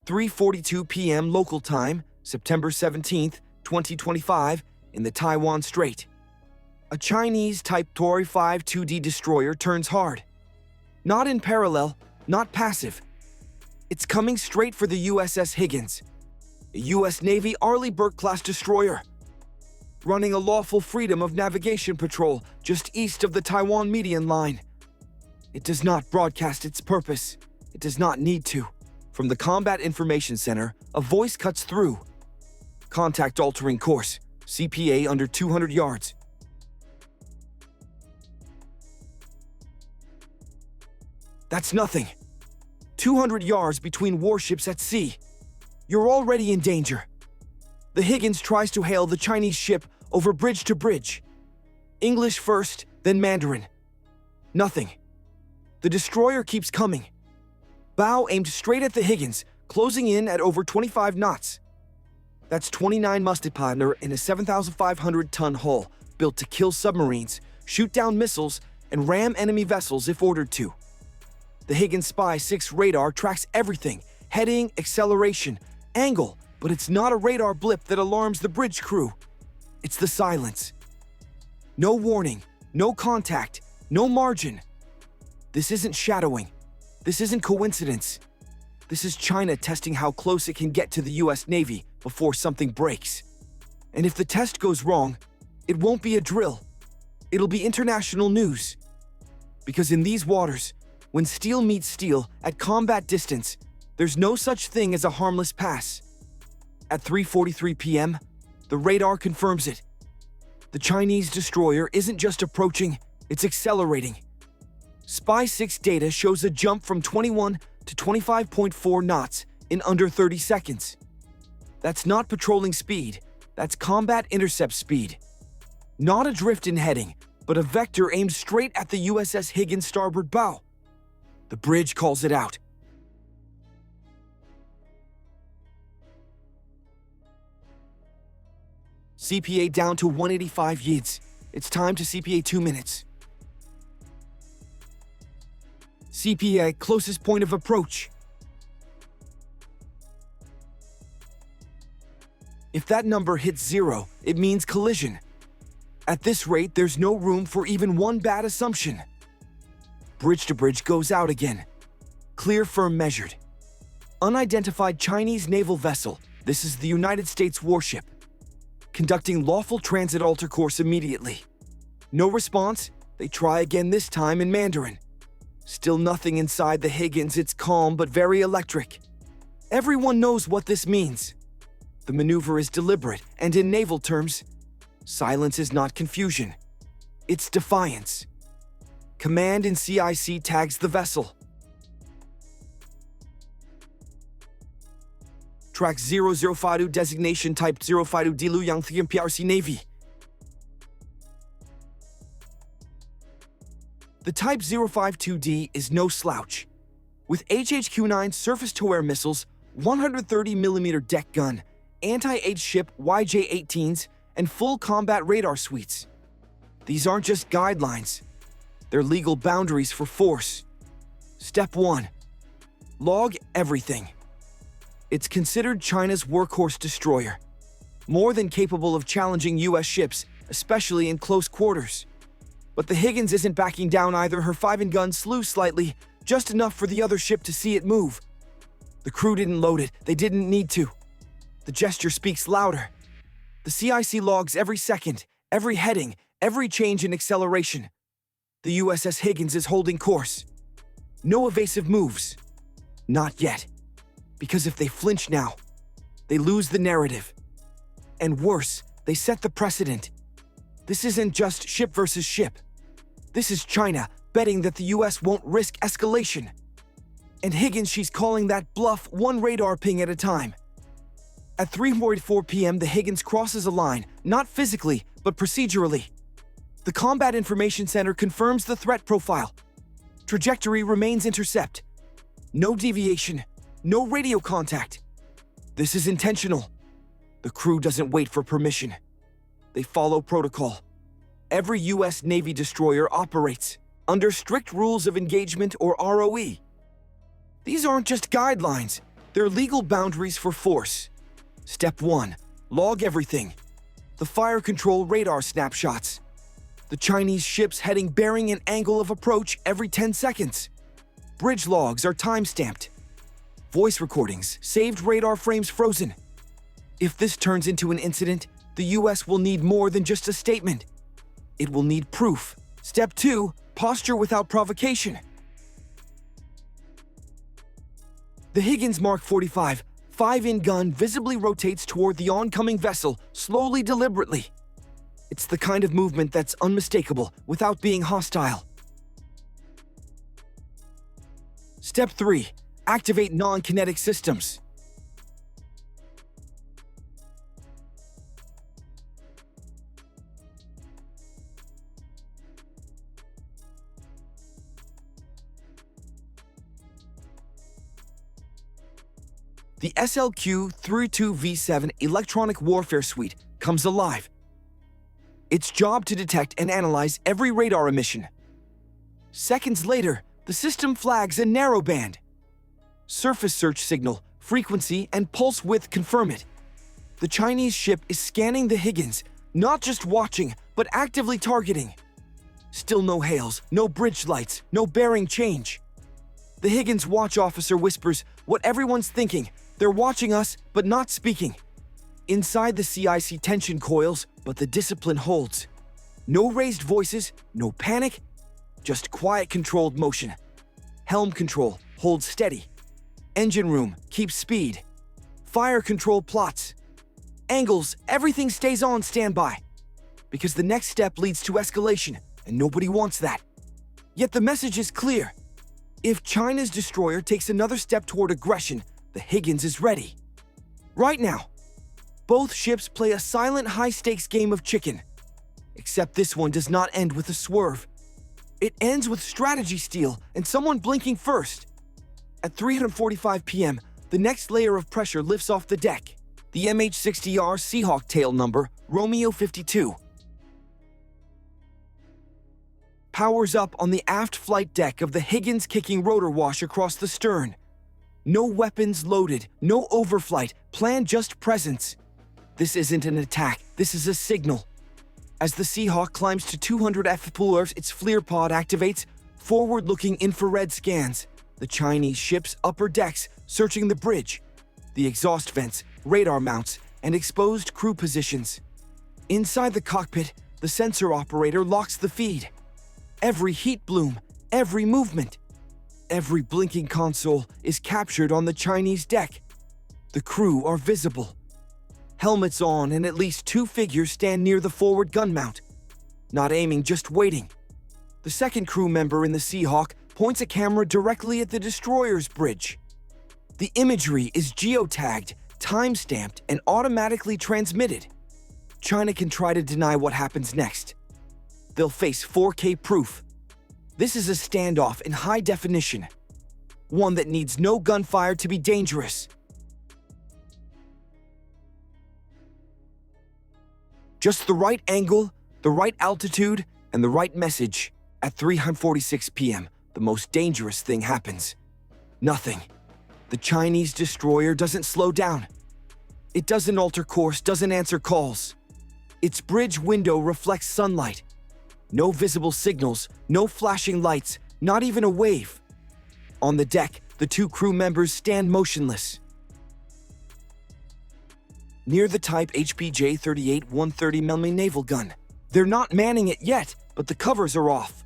3:42 p.m. local time, September 17, 2025, in the Taiwan Strait. A Chinese Type Tory 5 2D destroyer turns hard. Not in parallel, not passive. It's coming straight for the USS Higgins, a U.S. Navy Arleigh Burke class destroyer, running a lawful freedom of navigation patrol just east of the Taiwan median line. It does not broadcast its purpose. It does not need to. From the Combat Information Center, a voice cuts through. Contact altering course. CPA under 200 yards. That's nothing. 200 yards between warships at sea. You're already in danger. The Higgins tries to hail the Chinese ship over bridge to bridge. English first, then Mandarin. Nothing. The destroyer keeps coming. Bow aimed straight at the Higgins, closing in at over 25 knots. That's 29 musket pounder in a 7,500-ton hull, built to kill submarines, shoot down missiles, and ram enemy vessels if ordered to. The Higgins Spy 6 radar tracks everything: heading, acceleration, angle, but it's not a radar blip that alarms the bridge crew. It's the silence. No warning, no contact, no margin. This isn't shadowing. This isn't coincidence. This is China testing how close it can get to the US Navy before something breaks. And if the test goes wrong, it won't be a drill. It'll be international news. Because in these waters, when steel meets steel at combat distance, there's no such thing as a harmless pass. At 3:43 p.m., the radar confirms it. The Chinese destroyer isn't just approaching, it's accelerating. Spy 6 data shows a jump from 21 to 25.4 knots in under 30 seconds. That's not patrolling speed, that's combat intercept speed. Not a drift in heading, but a vector aimed straight at the USS Higgins starboard bow. The bridge calls it out. CPA down to 185 yids. It's time to CPA 2 minutes. CPA closest point of approach. If that number hits 0, it means collision. At this rate, there's no room for even one bad assumption. Bridge to bridge goes out again. Clear, firm, measured. Unidentified Chinese naval vessel. This is the United States warship. Conducting lawful transit alter course immediately. No response. They try again, this time in Mandarin. Still nothing inside the Higgins. It's calm but very electric. Everyone knows what this means. The maneuver is deliberate, and in naval terms, silence is not confusion. It's defiance. Command in CIC tags the vessel. Track 0052 designation type 052 Dilu Yangthian PRC Navy. The Type 052D is no slouch. With HHQ-9 surface-to-air missiles, 130mm deck gun, anti-H ship YJ-18s, and full combat radar suites. These aren't just guidelines. They're legal boundaries for force. Step 1. Log everything. It's considered China's workhorse destroyer, more than capable of challenging US ships, especially in close quarters. But the Higgins isn't backing down either. Her 5-gun slew slightly, just enough for the other ship to see it move. The crew didn't load it, they didn't need to. The gesture speaks louder. The CIC logs every second, every heading, every change in acceleration. The USS Higgins is holding course. No evasive moves. Not yet. Because if they flinch now, they lose the narrative. And worse, they set the precedent. This isn't just ship versus ship. This is China betting that the US won't risk escalation. And Higgins, she's calling that bluff one radar ping at a time. At 3:44 p.m., the Higgins crosses a line, not physically, but procedurally. The Combat Information Center confirms the threat profile. Trajectory remains intercept. No deviation, no radio contact. This is intentional. The crew doesn't wait for permission. They follow protocol. Every US Navy destroyer operates under strict rules of engagement or ROE. These aren't just guidelines, There are legal boundaries for force. Step 1. Log everything. The fire control radar snapshots. The Chinese ships heading bearing an angle of approach every 10 seconds. Bridge logs are time-stamped. Voice recordings, saved radar frames frozen. If this turns into an incident, the US will need more than just a statement. It will need proof. Step 2. Posture without provocation. The Higgins Mark 45 5-in gun visibly rotates toward the oncoming vessel, slowly, deliberately. It's the kind of movement that's unmistakable without being hostile. Step 3. Activate non-kinetic systems. The SLQ-32V7 electronic warfare suite comes alive. Its job to detect and analyze every radar emission. Seconds later, the system flags a narrowband. Surface search signal, frequency, and pulse width confirm it. The Chinese ship is scanning the Higgins, not just watching, but actively targeting. Still no hails, no bridge lights, no bearing change. The Higgins watch officer whispers what everyone's thinking. They're watching us, but not speaking. Inside the CIC tension coils, but the discipline holds. No raised voices, no panic, just quiet controlled motion. Helm control, hold steady. Engine room, keep speed. Fire control plots. Angles, everything stays on standby. Because the next step leads to escalation, and nobody wants that. Yet the message is clear. If China's destroyer takes another step toward aggression, the Higgins is ready. Right now, both ships play a silent high-stakes game of chicken. Except this one does not end with a swerve. It ends with strategy steal and someone blinking first. At 3:45 p.m., the next layer of pressure lifts off the deck. The MH-60R Seahawk tail number, Romeo 52. Powers up on the aft flight deck of the Higgins, kicking rotor wash across the stern. No weapons loaded, no overflight, planned, just presence. This isn't an attack, this is a signal. As the Seahawk climbs to 200 fPLR, its FLIR pod activates, forward-looking infrared scans. The Chinese ship's upper decks, searching the bridge. The exhaust vents, radar mounts, and exposed crew positions. Inside the cockpit, the sensor operator locks the feed. Every heat bloom, every movement, every blinking console is captured on the Chinese deck. The crew are visible. Helmets on, and at least 2 figures stand near the forward gun mount. Not aiming, just waiting. The second crew member in the Seahawk points a camera directly at the destroyer's bridge. The imagery is geotagged, time-stamped, and automatically transmitted. China can try to deny what happens next. They'll face 4K proof. This is a standoff in high definition. One that needs no gunfire to be dangerous. Just the right angle, the right altitude, and the right message. At 3:46 p.m., the most dangerous thing happens. Nothing. The Chinese destroyer doesn't slow down. It doesn't alter course, doesn't answer calls. Its bridge window reflects sunlight. No visible signals, no flashing lights, not even a wave. On the deck, the 2 crew members stand motionless. Near the Type HPJ-38 130mm naval gun. They're not manning it yet, but the covers are off.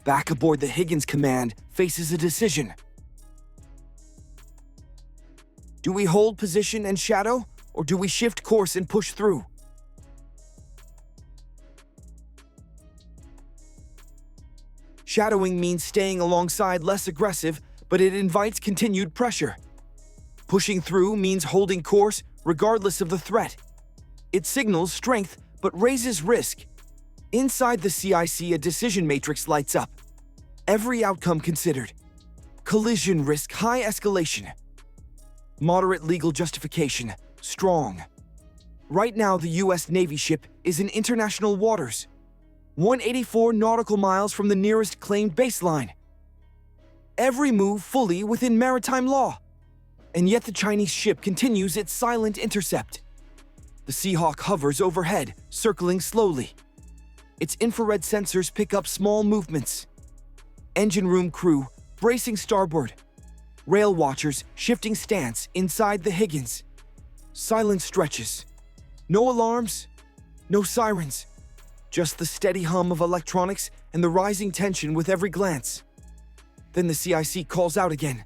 Back aboard the Higgins command faces a decision. Do we hold position and shadow, or do we shift course and push through? Shadowing means staying alongside, less aggressive, but it invites continued pressure. Pushing through means holding course regardless of the threat. It signals strength but raises risk. Inside the CIC, a decision matrix lights up. Every outcome considered. Collision risk, high escalation. Moderate legal justification, strong. Right now, the US Navy ship is in international waters. 184 nautical miles from the nearest claimed baseline. Every move fully within maritime law. And yet the Chinese ship continues its silent intercept. The Seahawk hovers overhead, circling slowly. Its infrared sensors pick up small movements. Engine room crew bracing starboard. Rail watchers shifting stance inside the Higgins. Silence stretches. No alarms, no sirens. Just the steady hum of electronics and the rising tension with every glance. Then the CIC calls out again.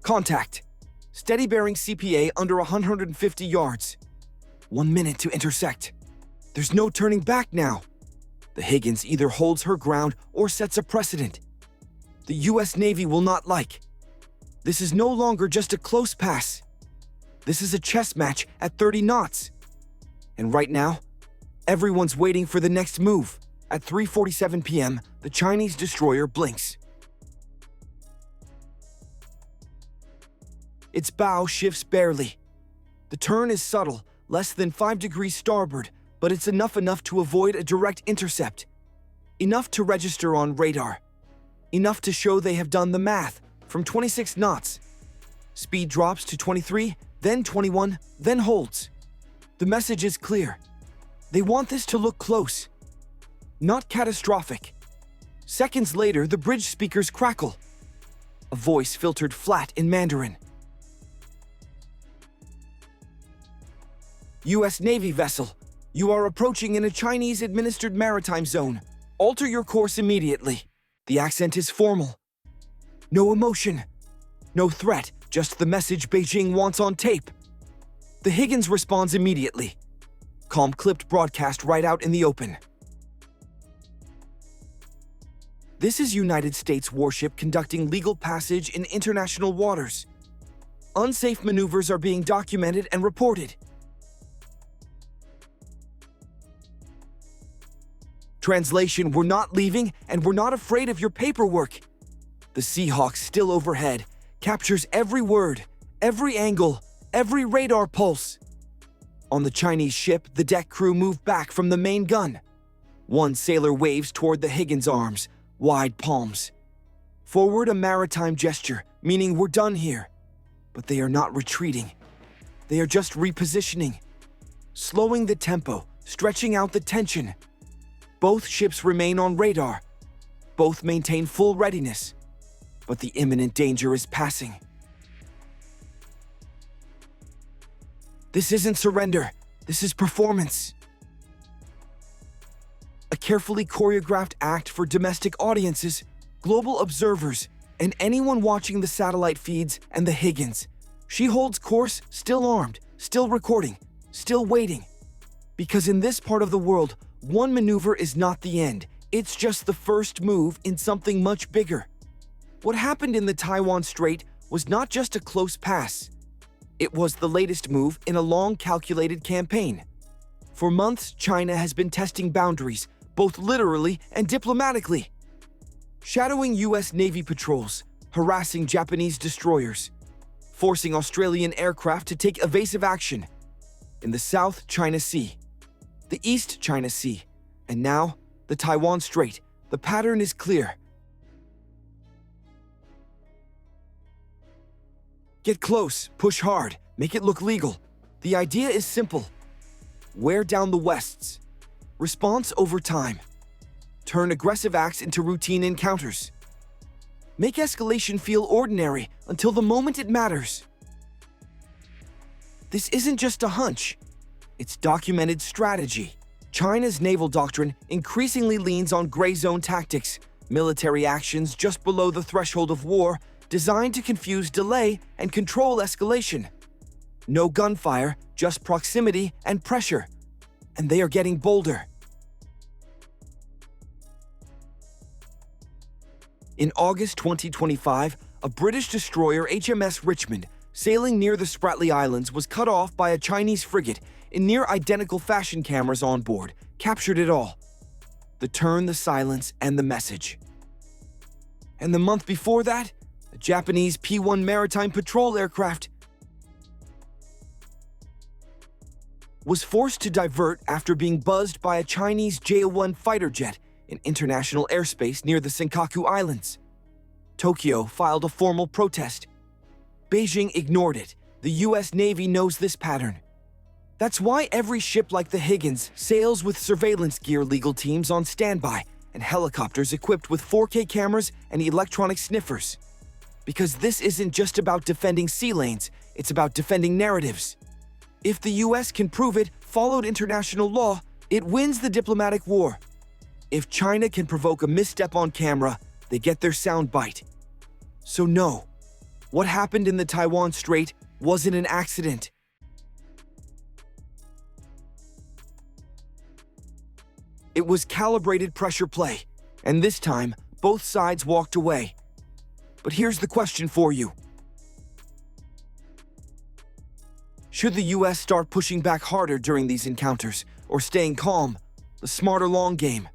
Contact. Steady bearing CPA under 150 yards. 1 minute to intersect. There's no turning back now. The Higgins either holds her ground or sets a precedent. The US Navy will not like. This is no longer just a close pass. This is a chess match at 30 knots. And right now, everyone's waiting for the next move. At 3:47 p.m., the Chinese destroyer blinks. Its bow shifts barely. The turn is subtle, less than 5 degrees starboard, but it's enough to avoid a direct intercept. Enough to register on radar. Enough to show they have done the math from 26 knots. Speed drops to 23, then 21, then holds. The message is clear. They want this to look close, not catastrophic. Seconds later, the bridge speakers crackle. A voice filtered flat in Mandarin. US Navy vessel, you are approaching in a Chinese-administered maritime zone. Alter your course immediately. The accent is formal. No emotion, no threat, just the message Beijing wants on tape. The Higgins responds immediately. Calm clipped broadcast right out in the open. This is United States warship conducting legal passage in international waters. Unsafe maneuvers are being documented and reported. Translation, we're not leaving and we're not afraid of your paperwork. The Seahawk still overhead, captures every word, every angle, every radar pulse. On the Chinese ship, the deck crew move back from the main gun. One sailor waves toward the Higgins arms, wide palms. Forward a maritime gesture, meaning we're done here. But they are not retreating. They are just repositioning. Slowing the tempo, stretching out the tension. Both ships remain on radar. Both maintain full readiness. But the imminent danger is passing. This isn't surrender. This is performance. A carefully choreographed act for domestic audiences, global observers, and anyone watching the satellite feeds and the Higgins. She holds course, still armed, still recording, still waiting. Because in this part of the world, one maneuver is not the end. It's just the first move in something much bigger. What happened in the Taiwan Strait was not just a close pass. It was the latest move in a long calculated campaign. For months, China has been testing boundaries, both literally and diplomatically. Shadowing US Navy patrols, harassing Japanese destroyers, forcing Australian aircraft to take evasive action. In the South China Sea, the East China Sea, and now the Taiwan Strait, the pattern is clear. Get close, push hard, make it look legal. The idea is simple. Wear down the Wests. Response over time. Turn aggressive acts into routine encounters. Make escalation feel ordinary until the moment it matters. This isn't just a hunch. It's documented strategy. China's naval doctrine increasingly leans on gray zone tactics, military actions just below the threshold of war, designed to confuse delay and control escalation. No gunfire, just proximity and pressure. And they are getting bolder. In August 2025, a British destroyer HMS Richmond, sailing near the Spratly Islands, was cut off by a Chinese frigate in near-identical fashion cameras on board, captured it all. The turn, the silence, and the message. And the month before that, a Japanese P-1 maritime patrol aircraft was forced to divert after being buzzed by a Chinese J-1 fighter jet in international airspace near the Senkaku Islands. Tokyo filed a formal protest. Beijing ignored it. The US Navy knows this pattern. That's why every ship like the Higgins sails with surveillance gear legal teams on standby and helicopters equipped with 4K cameras and electronic sniffers. Because this isn't just about defending sea lanes, it's about defending narratives. If the US can prove it followed international law, it wins the diplomatic war. If China can provoke a misstep on camera, they get their soundbite. So no, what happened in the Taiwan Strait wasn't an accident. It was calibrated pressure play, and this time, both sides walked away. But here's the question for you. Should the US start pushing back harder during these encounters, or staying calm, the smarter long game?